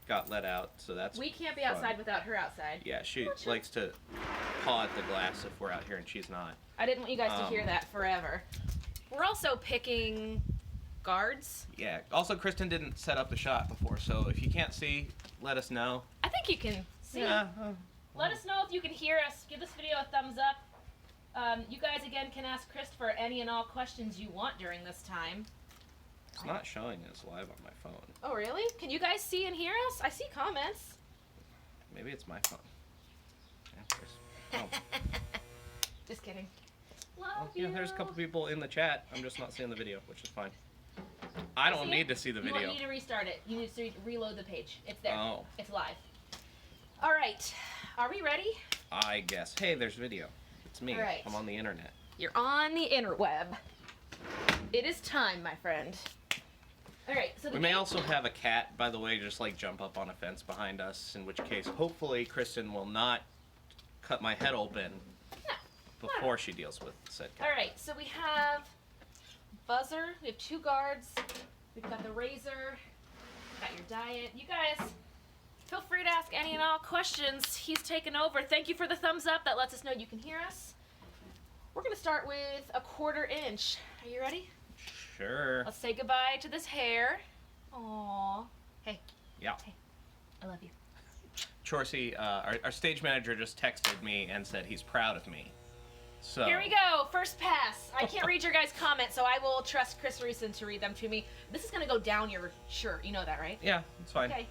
got let out, so that's We can't be fun. outside without her outside. Yeah, she likes to paw at the glass if we're out here and she's not. I didn't want you guys to hear that forever. We're also picking guards. Yeah. Also, Kristen didn't set up the shot before, so if you can't see, let us know. I think you can see. Yeah. Let us know if you can hear us. Give this video a thumbs up. You guys, again, can ask Christopher any and all questions you want during this time. It's not showing us live on my phone. Oh, really? Can you guys see and hear us? I see comments. Maybe it's my phone. Yeah, Just kidding. there's a couple people in the chat. I'm just not seeing the video, which is fine. I don't need to see the video. You need to restart it. You need to reload the page. It's there. Oh. It's live. All right. Are we ready? I guess. Hey, there's video. It's me. All right. I'm on the internet. You're on the interweb. It is time, my friend. All right. So We may also have a cat, by the way, just like jump up on a fence behind us, in which case, hopefully, Kristen will not cut my head open before she deals with said cat. All right. So we have buzzer. We have 2 guards. We've got the razor. Got your diet. You guys, feel free to ask any and all questions. He's taken over. Thank you for the thumbs up. That lets us know you can hear us. We're going to start with a 1/4 inch. Are you ready? Sure. Let's say goodbye to this hair. Aww. Hey. Yeah. Hey. I love you. Chorsey, our stage manager just texted me and said he's proud of me. So Here we go. First pass. I can't read your guys' comments, so I will trust Chris Reeson to read them to me. This is going to go down your shirt. You know that, right? Yeah, it's fine. Okay.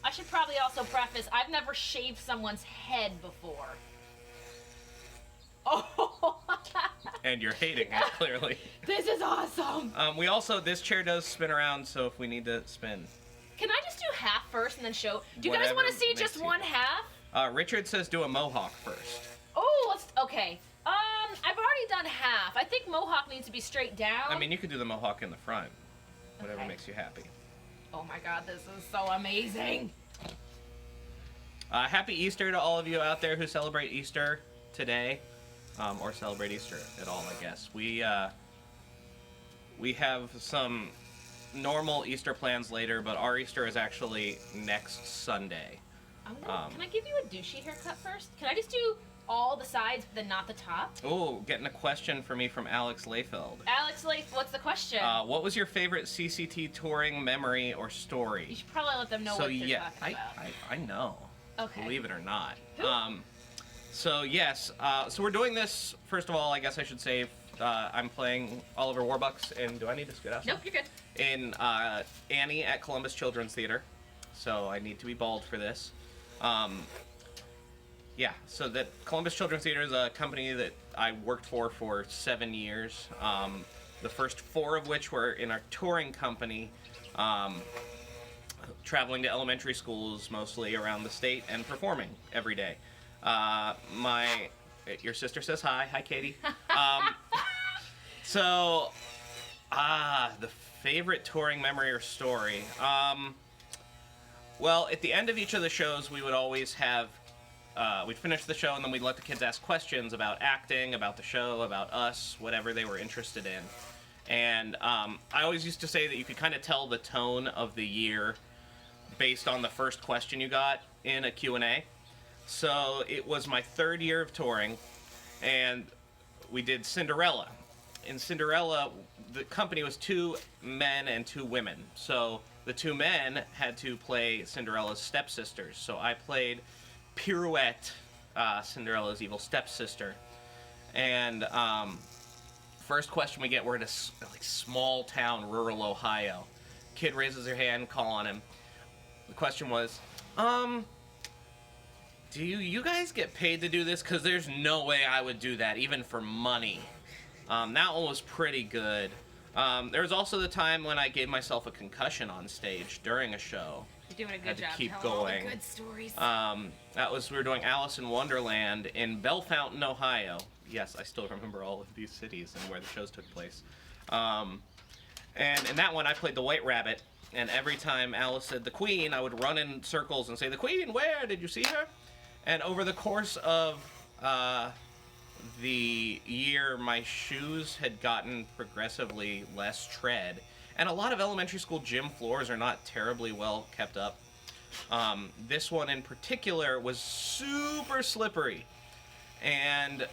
I should probably also preface, I've never shaved someone's head before. Oh! And you're hating it, clearly. This is awesome! We also, this chair does spin around, so if we need to spin. Can I just do half first and then show? Do you guys Whatever want to see makes just you- one half? Richard says do a mohawk first. Oh, okay. I've already done half. I think mohawk needs to be straight down. I mean, you could do the mohawk in the front. Whatever Okay. makes you happy. Oh my god, this is so amazing. Happy Easter to all of you out there who celebrate Easter today. Or celebrate Easter at all, I guess. We have some normal Easter plans later, but our Easter is actually next Sunday. Can I give you a douchey haircut first? Can I just do all the sides, but then not the top? Oh, getting a question for me from Alex Layfeld. Alex Leif, what's the question? What was your favorite CCT touring memory or story? You should probably let them know what they're talking about. I know. Okay. Believe it or not. Who? So yes, so we're doing this, first of all, I guess I should say, I'm playing Oliver Warbucks, and do I need to scoot out? Nope, you're good. In Annie at Columbus Children's Theater. So I need to be bald for this. Yeah, so that Columbus Children's Theater is a company that I worked for 7 years. The first 4 of which were in our touring company, traveling to elementary schools mostly around the state and performing every day. Your sister says hi. Hi, Katie. The favorite touring memory or story. Well, at the end of each of the shows, we would always have, we'd finish the show and then we'd let the kids ask questions about acting, about the show, about us, whatever they were interested in. And I always used to say that you could kind of tell the tone of the year based on the first question you got in a Q&A. So it was my 3rd year of touring, and we did Cinderella. In Cinderella, the company was 2 men and 2 women. So the 2 men had to play Cinderella's stepsisters. So I played Pirouette, Cinderella's evil stepsister. And first question we get, we're in a small town, rural Ohio. Kid raises her hand, call on him. The question was, do you guys get paid to do this? Because there's no way I would do that, even for money. That one was pretty good. There was also the time when I gave myself a concussion on stage during a show. You're doing a Had good to job keep telling all the going. good stories. We were doing Alice in Wonderland in Bellefontaine, Ohio. Yes, I still remember all of these cities and where the shows took place. And in that one, I played the White Rabbit. And every time Alice said the Queen, I would run in circles and say, "The Queen, where? Did you see her?" And over the course of the year, my shoes had gotten progressively less tread. And a lot of elementary school gym floors are not terribly well kept up. This one in particular was super slippery. And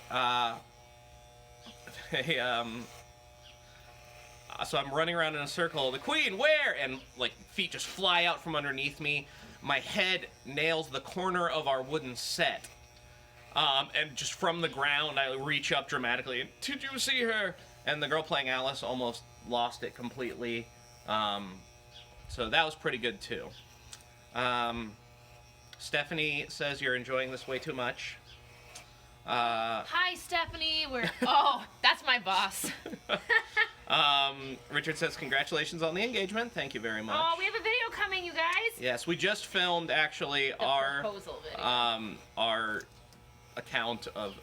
so I'm running around in a circle. The queen, where? And like feet just fly out from underneath me. My head nails the corner of our wooden set. And just from the ground, I reach up dramatically. And, did you see her? And the girl playing Alice almost lost it completely. So that was pretty good too. Stephanie says you're enjoying this way too much. Hi, Stephanie. Oh, that's my boss. Richard says congratulations on the engagement. Thank you very much. Oh, we have a video coming, you guys. Yes, we just filmed actually The our proposal video. our account of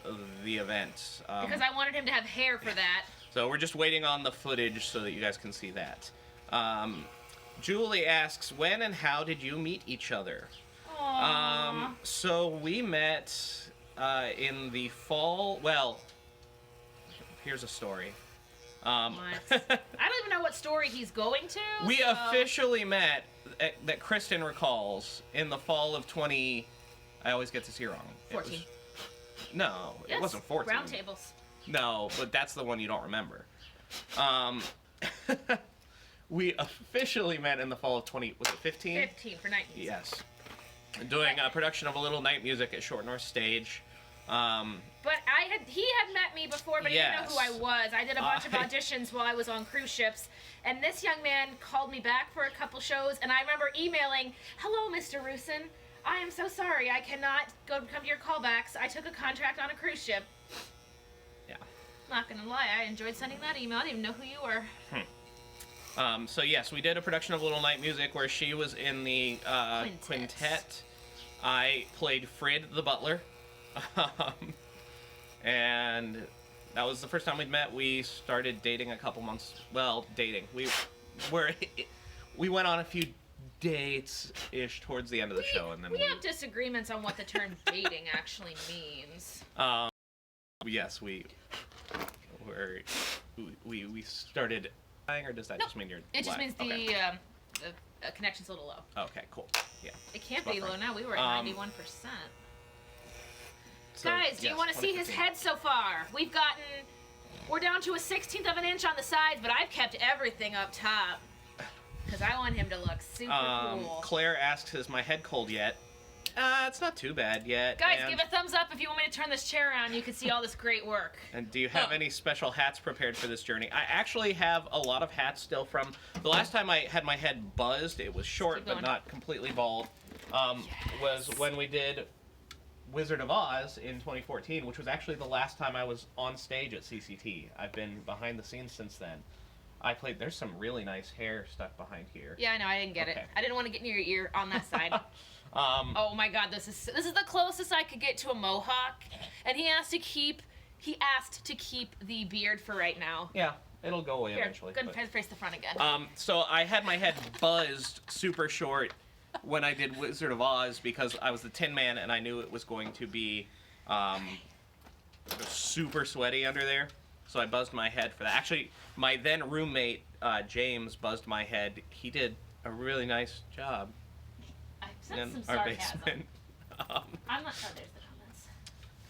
the event. Because I wanted him to have hair for that. So we're just waiting on the footage so that you guys can see that. Julie asks, when and how did you meet each other? Aww. So we met in the fall. Well, here's a story. What? I don't even know what story he's going to. We officially met, that Kristen recalls, in the fall of 20... I always get this year wrong. 14. No, Yes, it wasn't 14. Round tables. No, but that's the one you don't remember. We officially met in the fall of 20... Was it 15? 15 for night music. Yes. Doing a production of a little night music at Short North Stage. But he had met me before, but he didn't know who I was. I did a bunch of auditions while I was on cruise ships, and this young man called me back for a couple shows, and I remember emailing, "Hello, Mr. Rusin. I am so sorry. I cannot come to your callbacks. I took a contract on a cruise ship." Yeah. Not gonna lie, I enjoyed sending that email. I didn't even know who you were. So yes, we did a production of Little Night Music where she was in the quintet. I played Frid the butler. And that was the first time we'd met. We started dating a couple months. Well, dating. We went on a few dates-ish towards the end of the show, and then we have disagreements on what the term dating actually means. Yes, we started. Or does that just mean you're? It just means okay. the connection's a little low. Okay, cool. Yeah. It can't be low now. We were at 91%. So, Guys, do you want to see his head so far? We're down to a 16th of an inch on the sides, but I've kept everything up top. Because I want him to look super cool. Claire asks, is my head cold yet? It's not too bad yet. Guys, give a thumbs up if you want me to turn this chair around. You can see all this great work. And do you have any special hats prepared for this journey? I actually have a lot of hats still from... The last time I had my head buzzed, it was short but not completely bald, was when we did Wizard of Oz in 2014, which was actually the last time I was on stage at CCT. I've been behind the scenes since then. There's some really nice hair stuck behind here. Yeah, I know, I didn't get it. I didn't want to get near your ear on that side. Oh my god, this is the closest I could get to a mohawk, and he asked to keep the beard for right now. Yeah, it'll go away eventually. Go ahead and face the front again. So I had my head buzzed super short when I did Wizard of Oz because I was the Tin Man and I knew it was going to be super sweaty under there. So I buzzed my head for that. Actually, my then roommate, James, buzzed my head. He did a really nice job. I sense some our sarcasm. basement. I'm not sure there's the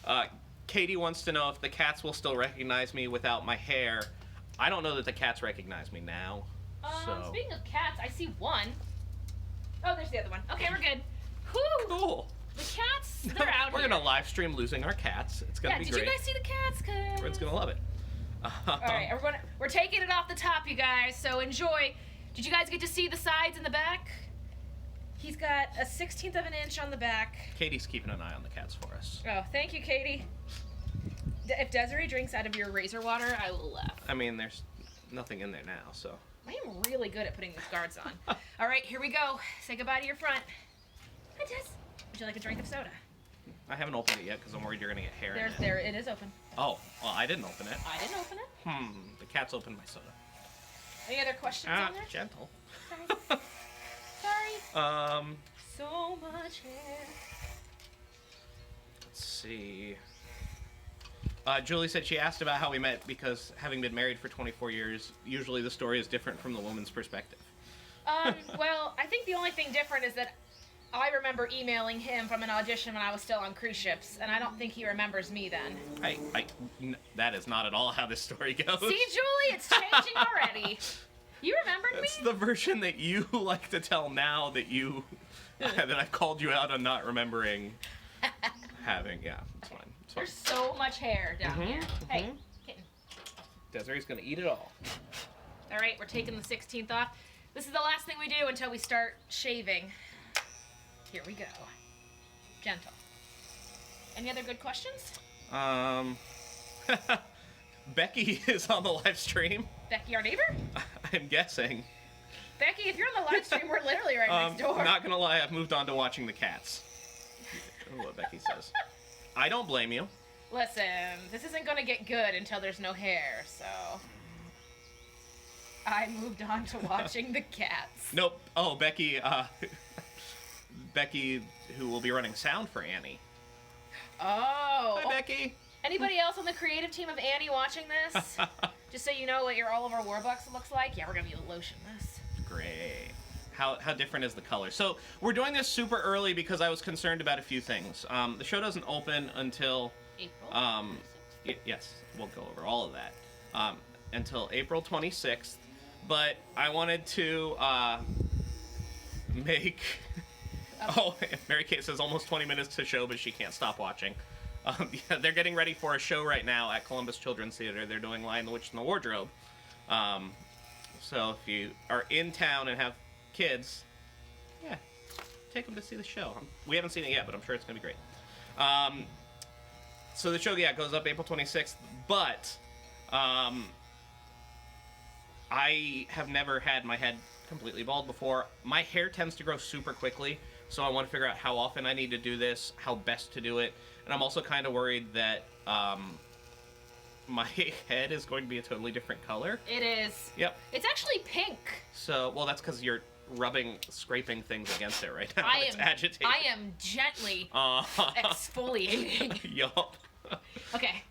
comments. Katie wants to know if the cats will still recognize me without my hair. I don't know that the cats recognize me now. Speaking of cats, I see one. Oh, there's the other one. Okay, we're good. Whew. Cool. The cats, they're out We're here. going to live stream losing our cats. It's going to be great. Did you guys see the cats? Everyone's going to love it. All right, we're taking it off the top, you guys, so enjoy. Did you guys get to see the sides and the back? He's got a 16th of an inch on the back. Katie's keeping an eye on the cats for us. Oh, thank you, Katie. If Desiree drinks out of your razor water, I will laugh. I mean, there's nothing in there now, so. I am really good at putting these guards on. All right, here we go. Say goodbye to your front. Hi, Des. Would you like a drink of soda? I haven't opened it yet because I'm worried you're going to get hair in it. There, it is open. Oh, well, I didn't open it. I didn't open it. The cat's opened my soda. Any other questions on there? Gentle. Sorry. So much hair. Let's see. Julie said she asked about how we met because having been married for 24 years, usually the story is different from the woman's perspective. Well, I think the only thing different is that I remember emailing him from an audition when I was still on cruise ships, and I don't think he remembers me then. That is not at all how this story goes. See, Julie, it's changing already. You remembered me? It's the version that you like to tell now that you that I've called you out on not remembering having. Yeah, it's fine. It's fine. There's so much hair down here. Hey, kitten. Desiree's gonna eat it all. All right, we're taking the 16th off. This is the last thing we do until we start shaving. Here we go. Gentle. Any other good questions? Becky is on the live stream. Becky, our neighbor? I'm guessing. Becky, if you're on the live stream, we're literally right next door. Not gonna lie, I've moved on to watching the cats. What Becky says. I don't blame you. Listen, this isn't gonna get good until there's no hair, so... I moved on to watching the cats. Nope. Oh, Becky, Becky, who will be running sound for Annie. Oh. Hi, Becky. Anybody else on the creative team of Annie watching this? Just so you know what your Oliver Warbucks looks like. Yeah, we're gonna lotion this. Great. How different is the color? So we're doing this super early because I was concerned about a few things. The show doesn't open until April. Yes, we'll go over all of that. Until April 26th. But I wanted to make. Oh, Mary Kate says almost 20 minutes to show, but she can't stop watching. Yeah, they're getting ready for a show right now at Columbus Children's Theater. They're doing Lion, the Witch, and the Wardrobe. So if you are in town and have kids, yeah, take them to see the show. We haven't seen it yet, but I'm sure it's going to be great. So the show, yeah, goes up April 26th, but I have never had my head completely bald before. My hair tends to grow super quickly, so I want to figure out how often I need to do this, how best to do it, and I'm also kind of worried that my head is going to be a totally different color. It is. Yep. It's actually pink. So, well, that's because you're scraping things against it right now. It's agitated. I am gently exfoliating. Yup. Okay.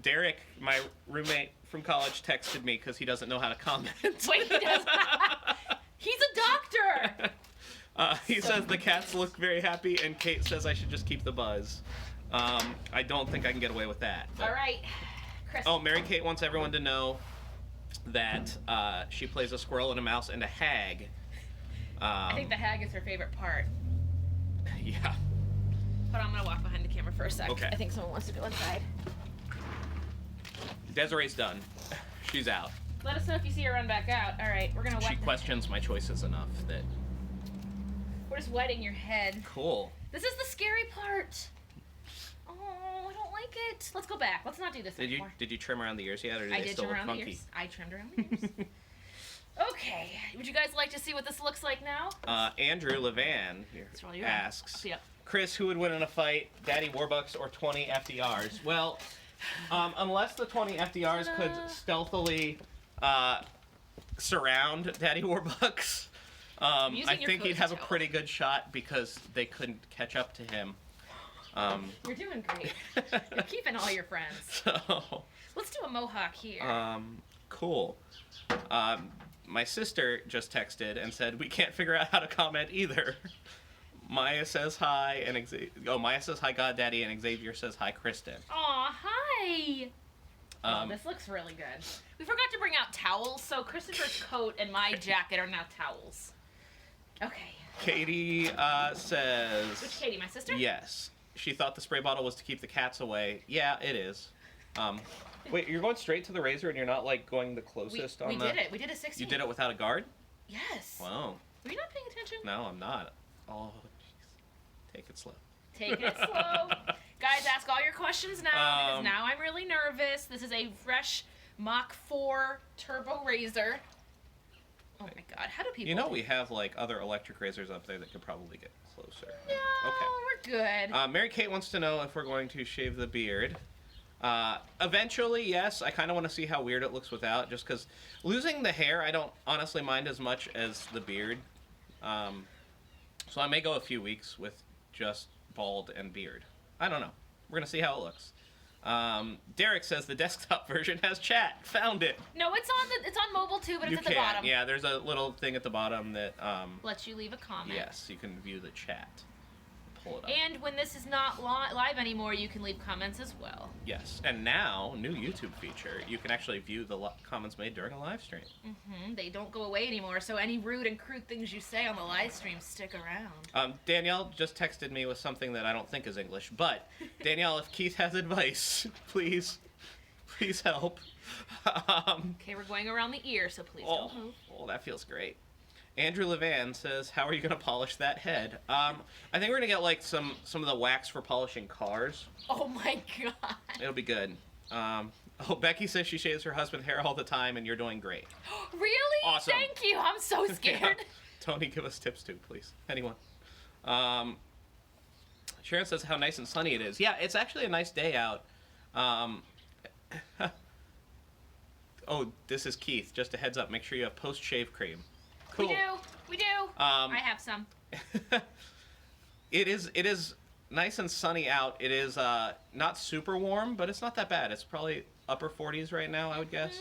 Derek, my roommate from college, texted me because he doesn't know how to comment. Wait, he does. He's a doctor. He says the cats look very happy, and Kate says I should just keep the buzz. I don't think I can get away with that. All right, Chris. Oh, Mary Kate wants everyone to know that she plays a squirrel and a mouse and a hag. I think the hag is her favorite part. Yeah. But I'm gonna walk behind the camera for a sec. Okay. I think someone wants to go inside. Desiree's done. She's out. Let us know if you see her run back out. All right, we're gonna wet. She questions my choices enough that. We're just wetting your head. Cool. This is the scary part. Oh, I don't like it. Let's go back. Let's not do this anymore. Did you trim around the ears yet, or do I they did still trim look around funky? the ears. I trimmed around the ears. Okay. Would you guys like to see what this looks like now? Andrew Levan here asks, Chris, who would win in a fight, Daddy Warbucks or 20 FDRs? Well, unless the 20 FDRs could stealthily surround Daddy Warbucks, I think he'd have a pretty good shot because they couldn't catch up to him. You're doing great. You're keeping all your friends. So, let's do a mohawk here. Cool. My sister just texted and said we can't figure out how to comment either. Maya says hi, and Maya says hi, Goddaddy, and Xavier says hi, Kristen. Aw, hi. This looks really good. We forgot to bring out towels, so Christopher's coat and my jacket are now towels. Okay. Katie says... Which Katie, my sister? Yes. She thought the spray bottle was to keep the cats away. Yeah, it is. Wait, you're going straight to the razor and you're not, like, going the closest on the... We did it. We did a 16. You did it without a guard? Yes. Wow. Were you not paying attention? No, I'm not. Oh, jeez. Take it slow. Take it slow. Guys, ask all your questions now, because now I'm really nervous. This is a fresh Mach 4 turbo razor. Oh my god, how do people... You know we have, like, other electric razors up there that could probably get closer. No, okay. We're good. Mary Kate wants to know if we're going to shave the beard. Eventually, yes. I kind of want to see how weird it looks without, just because losing the hair I don't honestly mind as much as the beard. So I may go a few weeks with just bald and beard. I don't know. We're going to see how it looks. Derek says the desktop version has chat. Found it. No, it's on mobile too, but it's You at the can. bottom. Yeah, there's a little thing at the bottom that Lets you leave a comment. yes, you can view the chat. Pull it up. And when this is not live anymore, you can leave comments as well. Yes, and now new YouTube feature. You can actually view the comments made during a live stream. They don't go away anymore, so any rude and crude things you say on the live stream stick around. Danielle just texted me with something that I don't think is English, but Danielle, if Keith has advice, please help. Okay, we're going around the ear, so please don't move. Oh, that feels great. Andrew Levan says, "How are you gonna polish that head?" I think we're gonna get like some of the wax for polishing cars. Oh my god. It'll be good. Becky says she shaves her husband's hair all the time, and you're doing great. Really? Awesome. Thank you. I'm so scared. Yeah. Tony, give us tips too, please. Anyone? Sharon says how nice and sunny it is. Yeah, it's actually a nice day out. Oh, this is Keith. Just a heads up. Make sure you have post-shave cream. Cool. We do. I have some. It is nice and sunny out. It is not super warm, but it's not that bad. It's probably upper 40s right now, I would guess.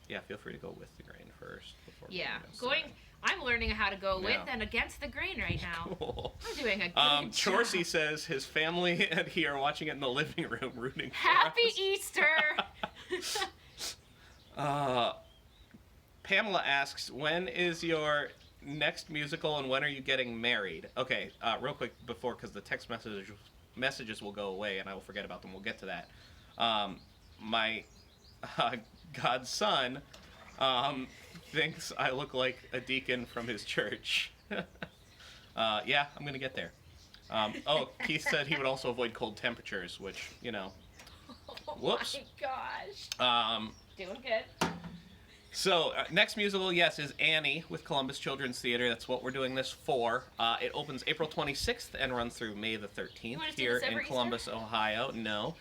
Yeah, feel free to go with the grain first. Yeah, I'm learning how to go with and against the grain right now. Cool. I'm doing a good job. Chorsey says his family and he are watching it in the living room, rooting for Happy us. Easter! Pamela asks, when is your next musical and when are you getting married? Okay, real quick before, because the text messages will go away and I will forget about them. We'll get to that. My godson thinks I look like a deacon from his church. Yeah, I'm going to get there. Keith said he would also avoid cold temperatures, which, you know, whoops. Oh my gosh. Doing good. So, next musical, yes, is Annie with Columbus Children's Theater. That's what we're doing this for. It opens April 26th and runs through May the 13th here in Columbus, Ohio. No.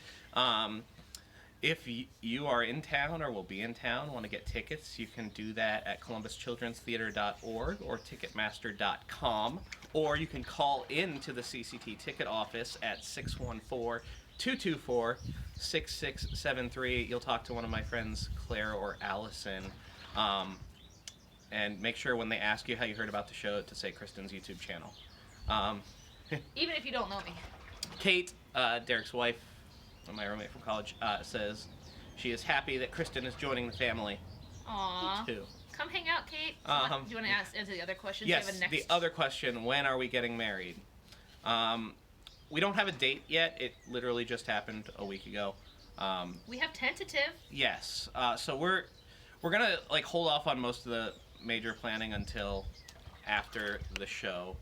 If you are in town or will be in town, want to get tickets, you can do that at columbuschildrenstheater.org or ticketmaster.com. Or you can call in to the CCT ticket office at 614-224-6673. You'll talk to one of my friends, Claire or Allison. And make sure when they ask you how you heard about the show to say Kristen's YouTube channel. Even if you don't know me. Kate, Derek's wife, my roommate from college, says she is happy that Kristen is joining the family. Aww. Me too. Come hang out, Kate. Do you want to answer the other questions? Yes, the other question, when are we getting married? We don't have a date yet. It literally just happened a week ago. We have tentative. Yes. So we're gonna like hold off on most of the major planning until after the show,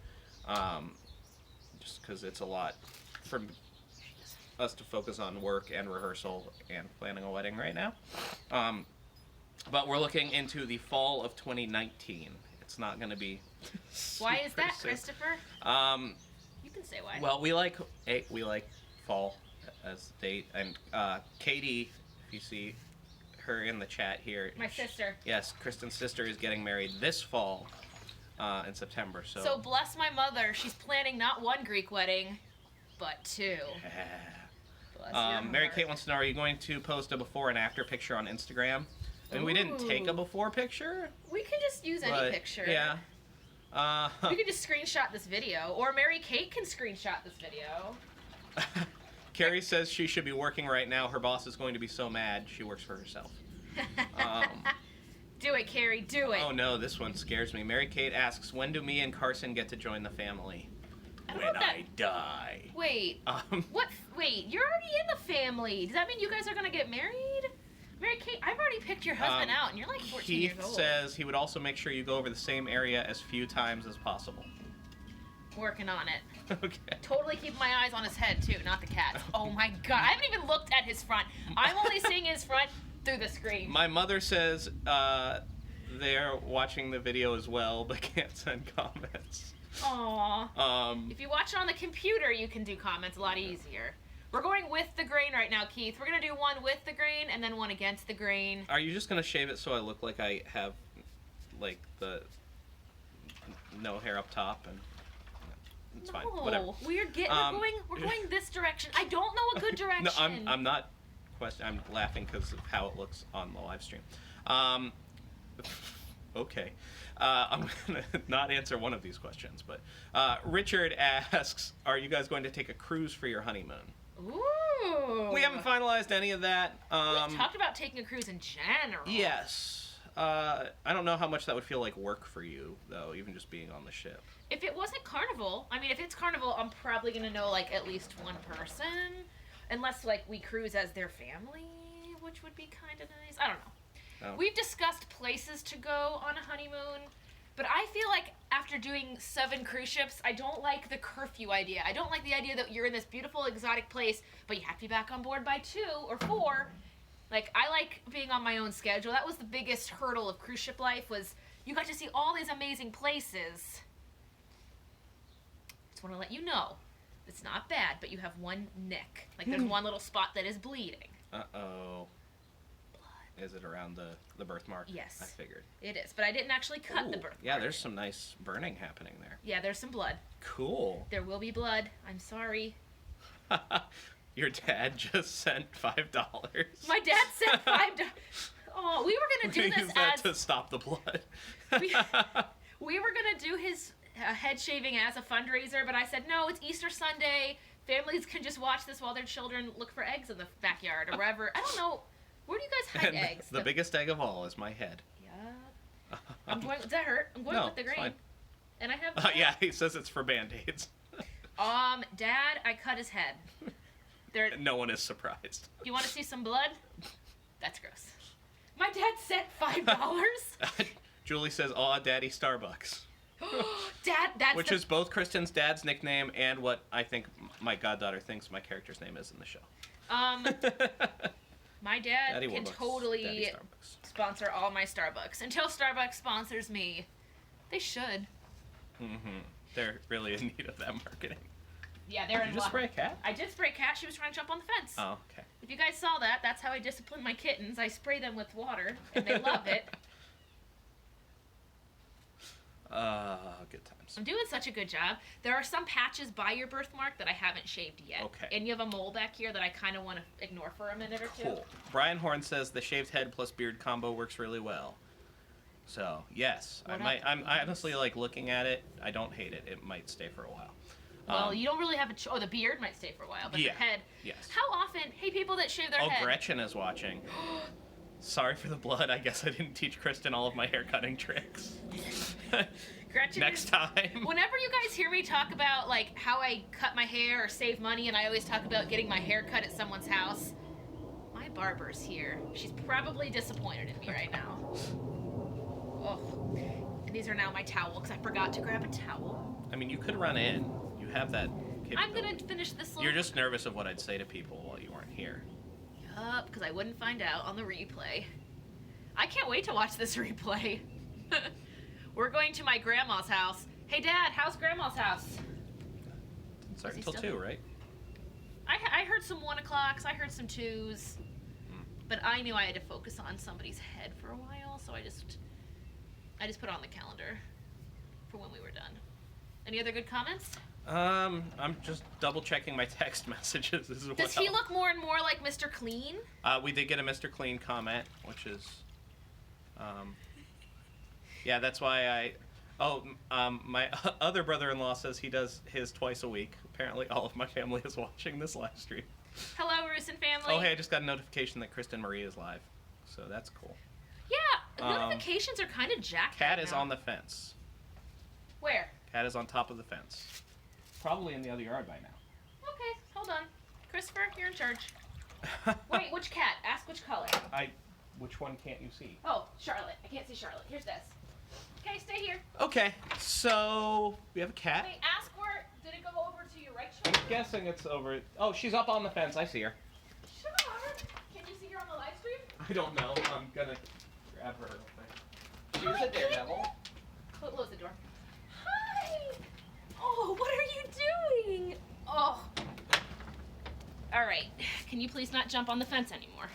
just because it's a lot for us to focus on work and rehearsal and planning a wedding right now. But we're looking into the fall of 2019. It's not going to be. Why is that, soon. Christopher? You can say why. Well, we like fall as the date, and Katie, if you see her in the chat here. My sister. Yes, Kristen's sister is getting married this fall, in September. So bless my mother. She's planning not one Greek wedding, but two. Mary Kate wants to know: are you going to post a before and after picture on Instagram? I mean, we didn't take a before picture. We can just use any picture. Yeah. We can just screenshot this video, or Mary Kate can screenshot this video. Carrie says she should be working right now. Her boss is going to be so mad. She works for herself. Do it, Carrie. Do it. Oh no, this one scares me. Mary Kate asks, when do me and Carson get to join the family? When I die. Wait. What? Wait, you're already in the family. Does that mean you guys are gonna get married? Mary Kate, I've already picked your husband out, and you're like 14 years old. Keith says he would also make sure you go over the same area as few times as possible. Working on it. Okay. Totally keep my eyes on his head, too, not the cat's. Oh my god, I haven't even looked at his front. I'm only seeing his front through the screen. My mother says they're watching the video as well, but can't send comments. Aww. If you watch it on the computer, you can do comments a lot easier. We're going with the grain right now, Keith. We're going to do one with the grain and then one against the grain. Are you just going to shave it so I look like I have, like, the no hair up top? And It's fine. Whatever. We're going this direction. I don't know a good direction. No, I'm not I'm laughing because of how it looks on the live stream. Okay. I'm going to not answer one of these questions, but Richard asks, are you guys going to take a cruise for your honeymoon? Ooh. We haven't finalized any of that. We talked about taking a cruise in general. Yes. I don't know how much that would feel like work for you, though, even just being on the ship. If it wasn't Carnival, I mean, if it's Carnival, I'm probably going to know, like, at least one person. Unless, like, we cruise as their family, which would be kind of nice. I don't know. Oh. We've discussed places to go on a honeymoon, but I feel like after doing 7 cruise ships, I don't like the curfew idea. I don't like the idea that you're in this beautiful, exotic place, but you have to be back on board by 2 or 4. Like, I like being on my own schedule. That was the biggest hurdle of cruise ship life, was you got to see all these amazing places. Just want to let you know, it's not bad, but you have one nick. Like, there's one little spot that is bleeding. Uh-oh. Blood. Is it around the birthmark? Yes. I figured. It is, but I didn't actually cut the birthmark. Yeah, there's some nice burning happening there. Yeah, there's some blood. Cool. There will be blood. I'm sorry. Your dad just sent $5. My dad sent $5. Oh, we were gonna do this Use that as to stop the blood. we were gonna do his head shaving as a fundraiser, but I said no. It's Easter Sunday. Families can just watch this while their children look for eggs in the backyard or wherever. I don't know. Where do you guys hide And eggs? the biggest egg of all is my head. Yeah. I'm going. Does that hurt? I'm going No, with the it's grain. fine. And I have. Yeah, he says it's for Band-Aids. Dad, I cut his head. There. No one is surprised. You want to see some blood? That's gross. My dad sent $5. Julie says, "Aw, Daddy Starbucks." Dad, that's Which is both Kristen's dad's nickname and what I think my goddaughter thinks my character's name is in the show. My dad Daddy can Warbucks, Daddy totally Starbucks. sponsor all my Starbucks. Until Starbucks sponsors me. They should. Mm-hmm. They're really in need of that marketing. Yeah, they're Did in you just luck. spray a cat? I did spray a cat. She was trying to jump on the fence. Oh, okay. If you guys saw that, that's how I discipline my kittens. I spray them with water, and they love it. Good times. I'm doing such a good job. There are some patches by your birthmark that I haven't shaved yet. Okay. And you have a mole back here that I kind of want to ignore for a minute or two. Cool. Brian Horn says the shaved head plus beard combo works really well. So, yes. I'm honestly, like, looking at it. I don't hate it. It might stay for a while. Well, you don't really have a the beard might stay for a while, but yeah, the head. Yes. How often, hey, people that shave their head. Oh, Gretchen is watching. Sorry for the blood. I guess I didn't teach Kristen all of my hair cutting tricks. Gretchen Next time. Whenever you guys hear me talk about, like, how I cut my hair or save money, and I always talk about getting my hair cut at someone's house, my barber's here. She's probably disappointed in me right now. Oh. And these are now my towel, because I forgot to grab a towel. I mean, you could run in. You have that capability. I'm going to finish this little... You're just nervous of what I'd say to people while you weren't here. Yup, because I wouldn't find out on the replay. I can't wait to watch this replay. We're going to my grandma's house. Hey, Dad, how's Grandma's house? It starts Is until he still 2, right? I heard some 1 o'clocks. I heard some 2s. But I knew I had to focus on somebody's head for a while, so I just put it on the calendar for when we were done. Any other good comments? I'm just double checking my text messages as well. Does he look more and more like Mr. Clean? We did get a Mr. Clean comment, which is, yeah, that's why my other brother-in-law says he does his twice a week. Apparently all of my family is watching this live stream. Hello, Roosin family. Oh, hey, I just got a notification that Kristen Marie is live, so that's cool. Yeah, notifications are kind of jacked Cat right is now. on the fence. Where? Cat is on top of the fence. Probably in the other yard by now. Okay, hold on. Christopher, you're in charge. Wait, which cat? Ask which color. Which one can't you see? Oh, Charlotte. I can't see Charlotte. Here's this. Okay, stay here. Okay, so we have a cat. Wait, ask where. Did it go over to your right I'm shoulder? guessing it's over. Oh, she's up on the fence. I see her. Sure. Can you see her on the live stream? I don't know. I'm gonna grab her real quick. She's Hi, a daredevil. Close the door. Hi. Oh, what are you doing? Oh. All right. Can you please not jump on the fence anymore?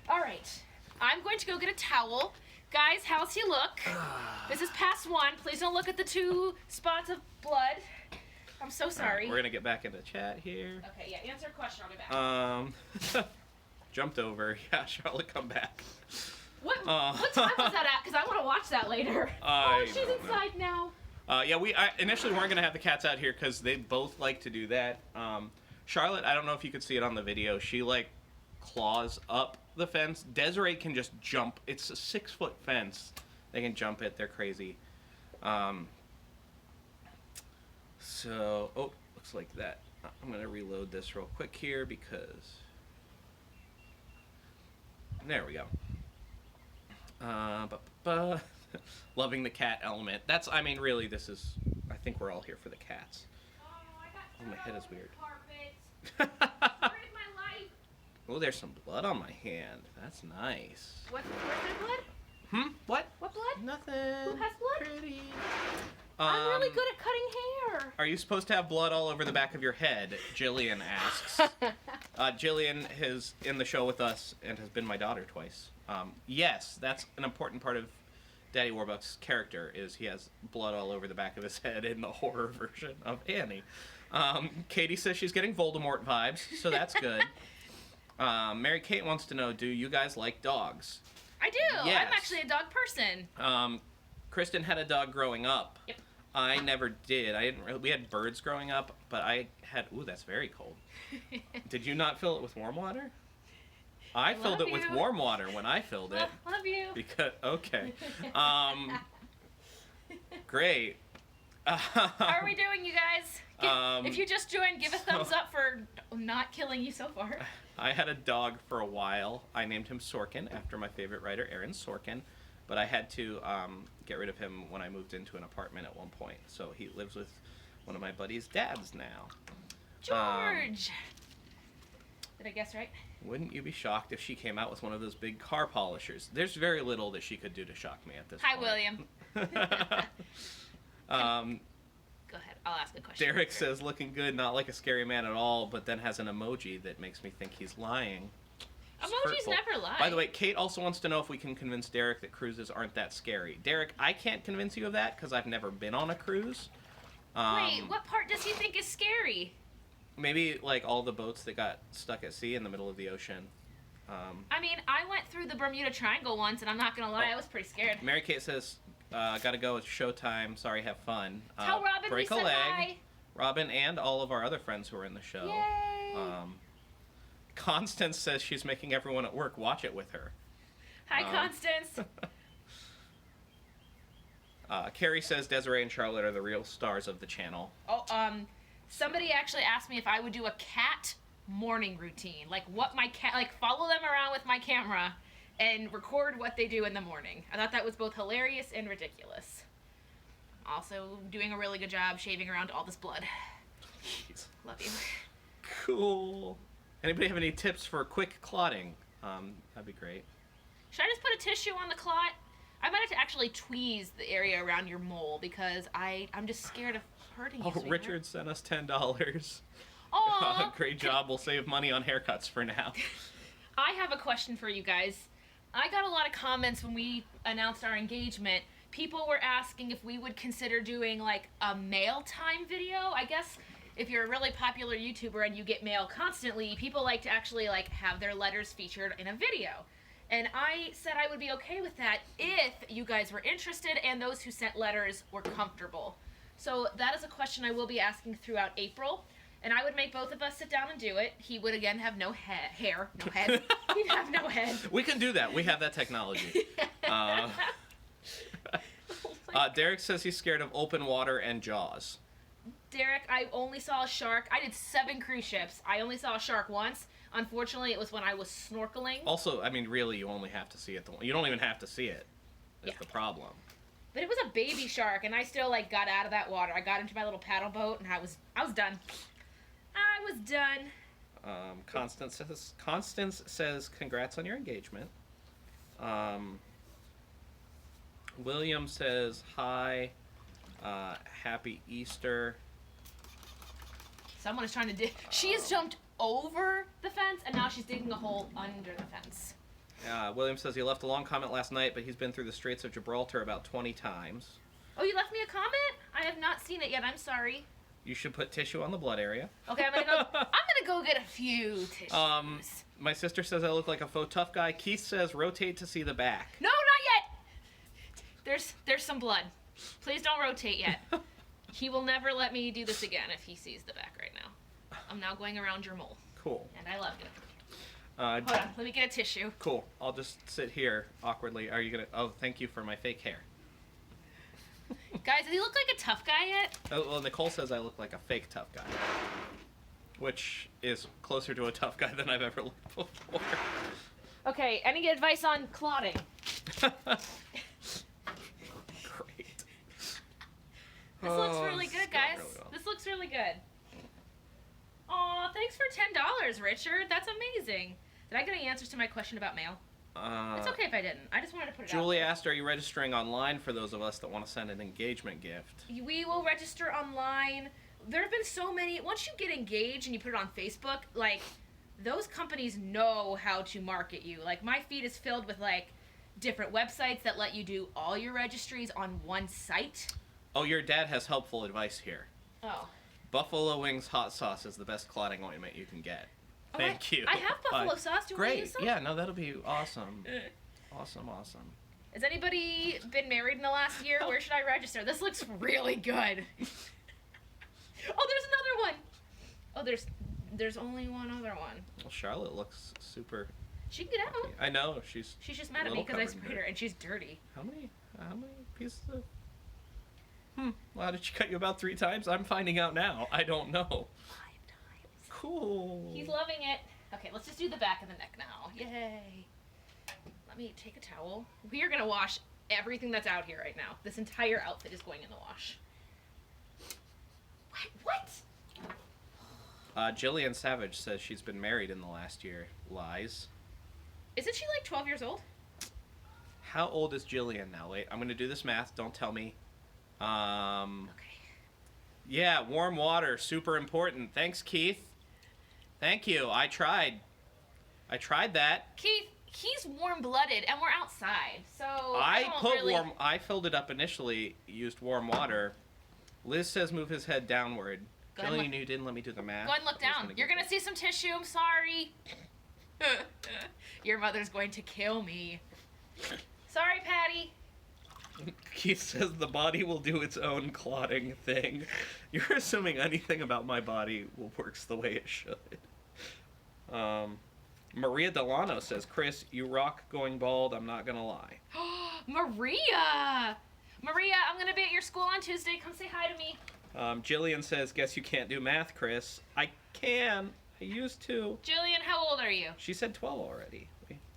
All right. I'm going to go get a towel. Guys, how's he look? This is past 1. Please don't look at the 2 spots of blood. I'm so sorry. We're gonna get back into chat here. Okay, yeah, answer a question. I'll be back. Jumped over. Yeah, Charlotte, come back. What time was that at? Because I want to watch that later. She's inside now. Yeah, we initially weren't gonna have the cats out here because they both like to do that. Charlotte, I don't know if you could see it on the video. She like claws up the fence. Desiree can just jump. It's a 6-foot fence. They can jump it. They're crazy. So, looks like that. I'm gonna reload this real quick here because there we go. Loving the cat element. That's, I mean, really, this is, I think we're all here for the cats. Oh, my head is weird. Oh, there's some blood on my hand. That's nice. Where's my blood? What? What blood? Nothing. Who has blood? Pretty. I'm really good at cutting hair. Are you supposed to have blood all over the back of your head? Jillian asks. Jillian is in the show with us and has been my daughter twice. Yes, that's an important part of Daddy Warbucks' character, is he has blood all over the back of his head in the horror version of Annie. Katie says she's getting Voldemort vibes, so that's good. Mary Kate wants to know, do you guys like dogs? I do. Yes. I'm actually a dog person. Kristen had a dog growing up. Yep. I never did. I didn't really, we had birds growing up, but I had, ooh, that's very cold. Did you not fill it with warm water? I filled it with warm water when I filled it. Love you. Because, okay. Great. How are we doing, you guys? If you just joined, give a thumbs up for not killing you so far. I had a dog for a while. I named him Sorkin after my favorite writer, Aaron Sorkin. But I had to get rid of him when I moved into an apartment at one point. So he lives with one of my buddy's dads now. George! Did I guess right? Wouldn't you be shocked if she came out with one of those big car polishers? There's very little that she could do to shock me at this Hi, point. William. Go ahead. I'll ask a question. Derek says, looking good, not like a scary man at all, but then has an emoji that makes me think he's lying. It's Emojis hurtful. never lie. By the way, Kate also wants to know if we can convince Derek that cruises aren't that scary. Derek, I can't convince you of that because I've never been on a cruise. Wait, what part does he think is scary? Maybe like all the boats that got stuck at sea in the middle of the ocean. I mean, I went through the Bermuda Triangle once, and I'm not gonna lie, I was pretty scared. Mary Kate says, gotta go, it's showtime, sorry, have fun. Tell Robin break we a said leg. hi. Robin and all of our other friends who are in the show. Yay! Constance says she's making everyone at work watch it with her. Hi, Constance. Carrie says Desiree and Charlotte are the real stars of the channel. Oh, somebody actually asked me if I would do a cat morning routine. Like, what my cat, like, follow them around with my camera and record what they do in the morning. I thought that was both hilarious and ridiculous. Also, doing a really good job shaving around all this blood. Jeez. Love you. Cool. Anybody have any tips for quick clotting? That'd be great. Should I just put a tissue on the clot? I might have to actually tweeze the area around your mole because I'm just scared of hurting you. Oh, Richard sent us $10. Oh, great job. We'll save money on haircuts for now. I have a question for you guys. I got a lot of comments when we announced our engagement. People were asking if we would consider doing like a mail time video. I guess if you're a really popular YouTuber and you get mail constantly, people like to actually like have their letters featured in a video. And I said I would be okay with that if you guys were interested and those who sent letters were comfortable. So that is a question I will be asking throughout April. And I would make both of us sit down and do it. He would again have no hair, no head. He'd have no head. We can do that. We have that technology. Derek says he's scared of open water and Jaws. Derek, I only saw a shark. I did 7 cruise ships. I only saw a shark once. Unfortunately, it was when I was snorkeling. Also, I mean, really, you only have to see it. You don't even have to see it. That's the problem. But it was a baby shark, and I still like got out of that water. I got into my little paddle boat, and I was done. I was done. Constance says, congrats on your engagement. William says, hi, happy Easter. Someone is trying to dig. She has jumped over the fence, and now she's digging a hole under the fence. William says he left a long comment last night, but he's been through the Straits of Gibraltar about 20 times. Oh, you left me a comment? I have not seen it yet. I'm sorry. You should put tissue on the blood area. Okay, I'm gonna go get a few tissues. My sister says I look like a faux tough guy. Keith says rotate to see the back. No, not yet. There's some blood. Please don't rotate yet. He will never let me do this again if he sees the back right now. I'm now going around your mole. Cool. And I love it. Hold on, let me get a tissue. Cool. I'll just sit here awkwardly. Are you gonna? Oh, thank you for my fake hair. Guys, does he look like a tough guy yet? Oh, well, Nicole says I look like a fake tough guy, which is closer to a tough guy than I've ever looked before. Okay, any advice on clotting? Great. This looks really this good, is going guys. really well. This looks really good. Aw, thanks for $10, Richard. That's amazing. Did I get any answers to my question about mail? It's okay if I didn't. I just wanted to put it Julie out there. asked, are you registering online for those of us that want to send an engagement gift? We will register online. There have been so many. Once you get engaged and you put it on Facebook, like, those companies know how to market you. Like, my feed is filled with, like, different websites that let you do all your registries on one site. Oh, your dad has helpful advice here. Oh. Buffalo Wings hot sauce is the best clotting ointment you can get. Thank you. I have buffalo sauce. Do you want to Great. use some? Yeah, no, that'll be awesome. Awesome. Has anybody been married in the last year? Where should I register? This looks really good. Oh, there's another one. Oh, there's only one other one. Well, Charlotte looks super. She can get out. I know she's She's mad at me little because I covered in sprayed her and she's dirty. How many pieces of? Wow, did she cut you about 3 times? I'm finding out now. I don't know. 5 times. Cool. He's loving it. Okay, let's just do the back of the neck now. Yay. Let me take a towel. We are going to wash everything that's out here right now. This entire outfit is going in the wash. What? Jillian Savage says she's been married in the last year. Lies. Isn't she like 12 years old? How old is Jillian now? Wait, I'm going to do this math. Don't tell me. Okay. Yeah, warm water, super important. Thanks, Keith. Thank you. I tried that. Keith, he's warm-blooded, and we're outside, so I filled it up initially. Used warm water. Liz says move his head downward. Go ahead and Jillian, you didn't let me do the math. Go ahead and look down. You're gonna see some tissue. I'm sorry. Your mother's going to kill me. Sorry, Patty. Keith says the body will do its own clotting thing. You're assuming anything about my body works the way it should. Maria Delano says, Chris, you rock going bald, I'm not gonna lie. Maria, I'm gonna be at your school on Tuesday. Come say hi to me. Jillian says, guess you can't do math, Chris. I can. I used to. Jillian, how old are you? She said 12 already.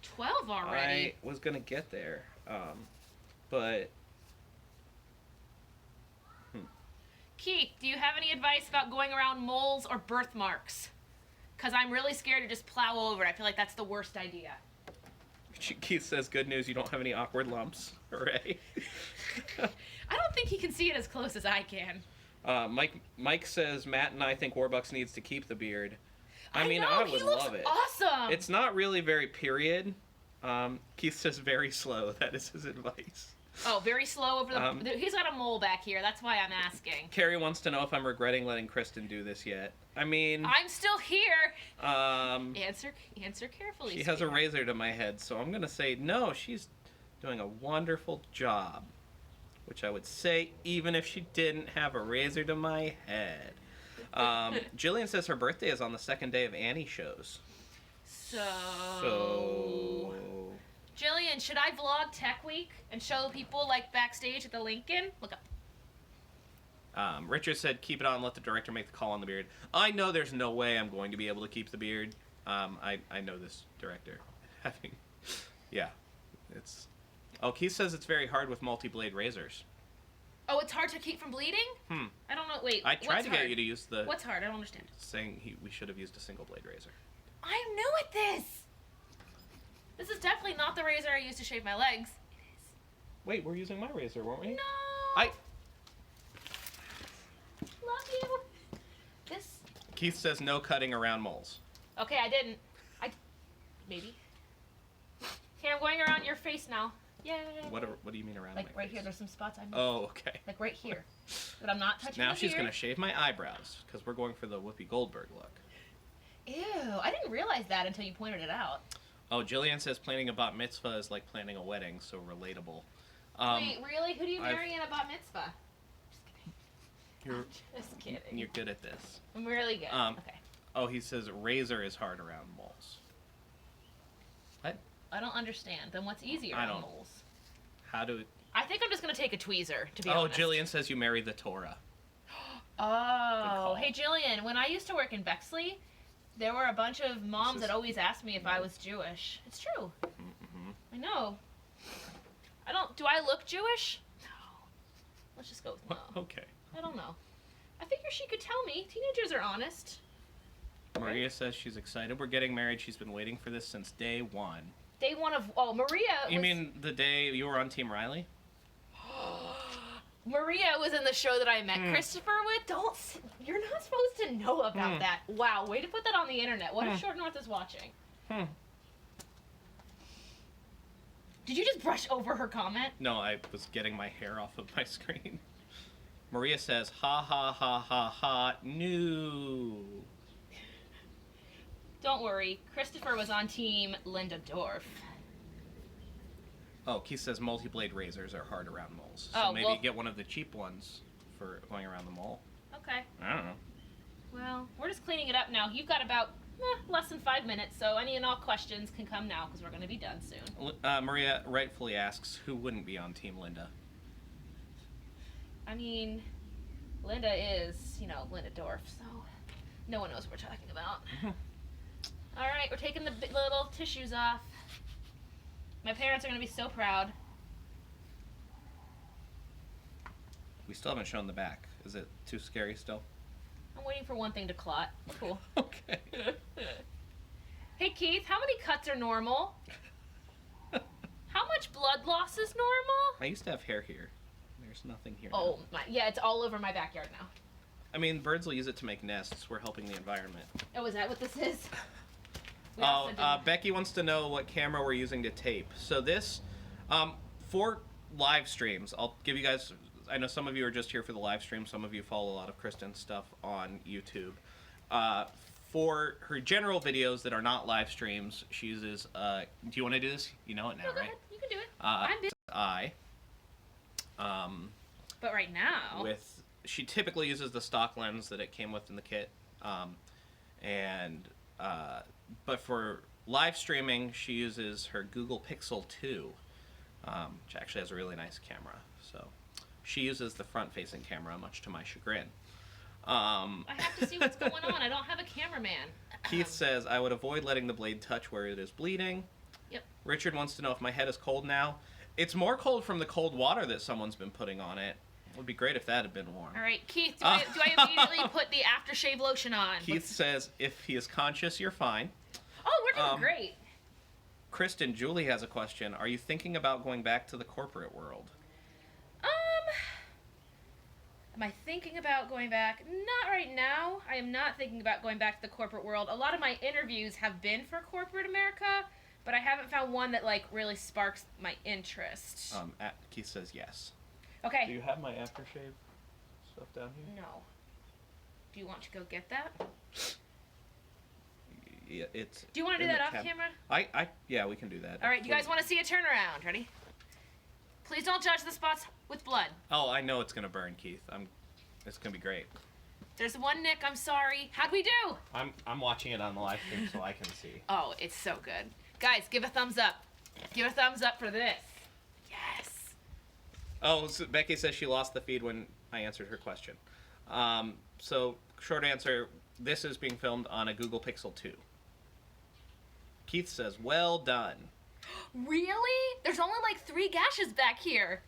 12 already? I was gonna get there. But... Keith, do you have any advice about going around moles or birthmarks? Because I'm really scared to just plow over it. I feel like that's the worst idea. Keith says, good news, you don't have any awkward lumps. Hooray. I don't think he can see it as close as I can. Mike says, Matt and I think Warbucks needs to keep the beard. I would love it. Awesome. It's not really very period. Keith says very slow. That is his advice. Oh, very slow over the... he's got a mole back here. That's why I'm asking. Carrie wants to know if I'm regretting letting Kristen do this yet. I mean... I'm still here. Answer carefully. She has a razor to my head, so I'm going to say no, she's doing a wonderful job. Which I would say even if she didn't have a razor to my head. Jillian says her birthday is on the second day of Annie shows. So... Jillian, should I vlog Tech Week and show people, like, backstage at the Lincoln? Look up. Richard said, keep it on, let the director make the call on the beard. I know there's no way I'm going to be able to keep the beard. I know this director. Yeah. It's... Oh, Keith says it's very hard with multi-blade razors. Oh, it's hard to keep from bleeding? I don't know. Wait, I tried to get you to use the... What's hard? I don't understand. Saying we should have used a single-blade razor. I'm new at this! This is definitely not the razor I used to shave my legs. It is. Wait, we're using my razor, weren't we? No! I... Love you! This... Keith says no cutting around moles. Okay, I didn't. Maybe. Okay, I'm going around your face now. Yay! What do you mean around Like my right face? here, there's some spots I'm. Oh, okay. Like right here, but I'm not touching. Now the she's beard. gonna shave my eyebrows because we're going for the Whoopi Goldberg look. Ew! I didn't realize that until you pointed it out. Oh, Jillian says planning a bat mitzvah is like planning a wedding, so relatable. Wait, really? Who do you marry in a bat mitzvah? You're Just kidding. You're good at this. I'm really good. Okay. Oh, he says razor is hard around moles. What? I don't understand. Then what's easier I on don't- moles? How do? I think I'm just gonna take a tweezer, to be Oh, honest. Jillian says you married the Torah. Oh, call. hey Jillian, when I used to work in Bexley, there were a bunch of moms that always asked me if I was Jewish. It's true. Mm-hmm. I know. Do I look Jewish? No. Let's just go with no. Okay. I don't know. I figure she could tell me. Teenagers are honest. Maria says she's excited. We're getting married. She's been waiting for this since day one. Day one of, Maria You mean the day you were on Team Riley? Maria was in the show that I met Christopher with. You're not supposed to know about that. Wow, way to put that on the internet. What if Short North is watching? Did you just brush over her comment? No, I was getting my hair off of my screen. Maria says, ha ha ha ha ha, no. Don't worry, Christopher was on team Linda Dorf. Oh, Keith says multi-blade razors are hard around moles. So Oh, maybe well- get one of the cheap ones for going around the mole. Okay. I don't know. Well, we're just cleaning it up now. You've got about less than 5 minutes, so any and all questions can come now because we're going to be done soon. Maria rightfully asks, who wouldn't be on Team Linda? I mean, Linda is, Linda Dorf, so no one knows what we're talking about. All right, we're taking the little tissues off. My parents are going to be so proud. We still haven't shown the back. Is it too scary still? I'm waiting for one thing to clot. Cool. Okay. Hey, Keith, how many cuts are normal? How much blood loss is normal? I used to have hair here. There's nothing here Oh, now. yeah, it's all over my backyard now. I mean, birds will use it to make nests. We're helping the environment. Oh, is that what this is? We also didn't- Becky wants to know what camera we're using to tape. So this, for live streams, I'll give you guys, I know some of you are just here for the live stream, some of you follow a lot of Kristen's stuff on YouTube. For her general videos that are not live streams, she uses, do you want to do this? You know it now, No, go right? ahead. You can do it. I'm busy. But right now... She typically uses the stock lens that it came with in the kit. But for live streaming, she uses her Google Pixel 2, which actually has a really nice camera. So she uses the front-facing camera, much to my chagrin. I have to see what's going on. I don't have a cameraman. Keith says, I would avoid letting the blade touch where it is bleeding. Yep. Richard wants to know if my head is cold now. It's more cold from the cold water that someone's been putting on it. It would be great if that had been warm. All right, Keith, do I immediately put the aftershave lotion on? Keith says, if he is conscious, you're fine. Oh, we're doing great. Kristen, Julie has a question. Are you thinking about going back to the corporate world? Am I thinking about going back? Not right now. I am not thinking about going back to the corporate world. A lot of my interviews have been for corporate America, but I haven't found one that really sparks my interest. Keith says yes. Okay. Do you have my aftershave stuff down here? No. Do you want to go get that? Yeah, it's. Do you want to do in that the off camera? Yeah, we can do that. All right, you guys want to see a turnaround? Ready? Please don't judge the spots with blood. Oh, I know it's gonna burn, Keith. It's gonna be great. There's one nick. I'm sorry. How'd we do? I'm watching it on the live stream so I can see. Oh, it's so good. Guys, give a thumbs up. Give a thumbs up for this. Yes. Oh, so Becky says she lost the feed when I answered her question. So short answer: this is being filmed on a Google Pixel 2. Keith says, "Well done." Really? There's only 3 gashes back here.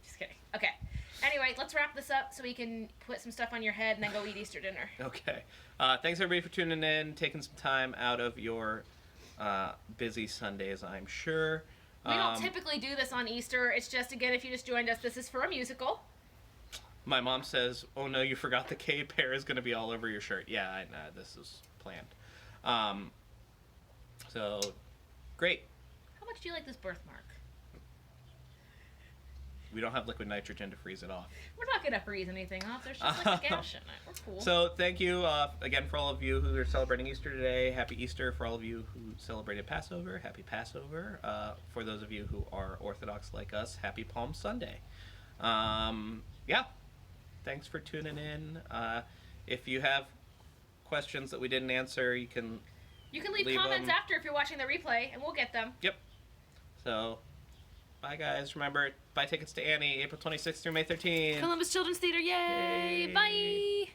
Just kidding. Okay. Anyway, let's wrap this up so we can put some stuff on your head and then go eat Easter dinner. Okay. Thanks everybody for tuning in, taking some time out of your busy Sundays, I'm sure. We don't typically do this on Easter. It's just, again, if you just joined us, this is for a musical. My mom says, "Oh no, you forgot the K pair is going to be all over your shirt." Yeah, I know, this is planned. So, great. How much do you like this birthmark? we don't have liquid nitrogen to freeze it off. We're not gonna freeze anything off. There's just like a gas in it. We're cool. So thank you again for all of you who are celebrating Easter today. Happy Easter for all of you who celebrated Passover. Happy Passover. For those of you who are Orthodox like us, happy Palm Sunday. Yeah. Thanks for tuning in. If you have questions that we didn't answer, you can leave comments after if you're watching the replay, and we'll get them. Yep. So, bye guys. Remember, buy tickets to Annie, April 26th through May 13th. Columbus Children's Theater, yay! Yay. Bye!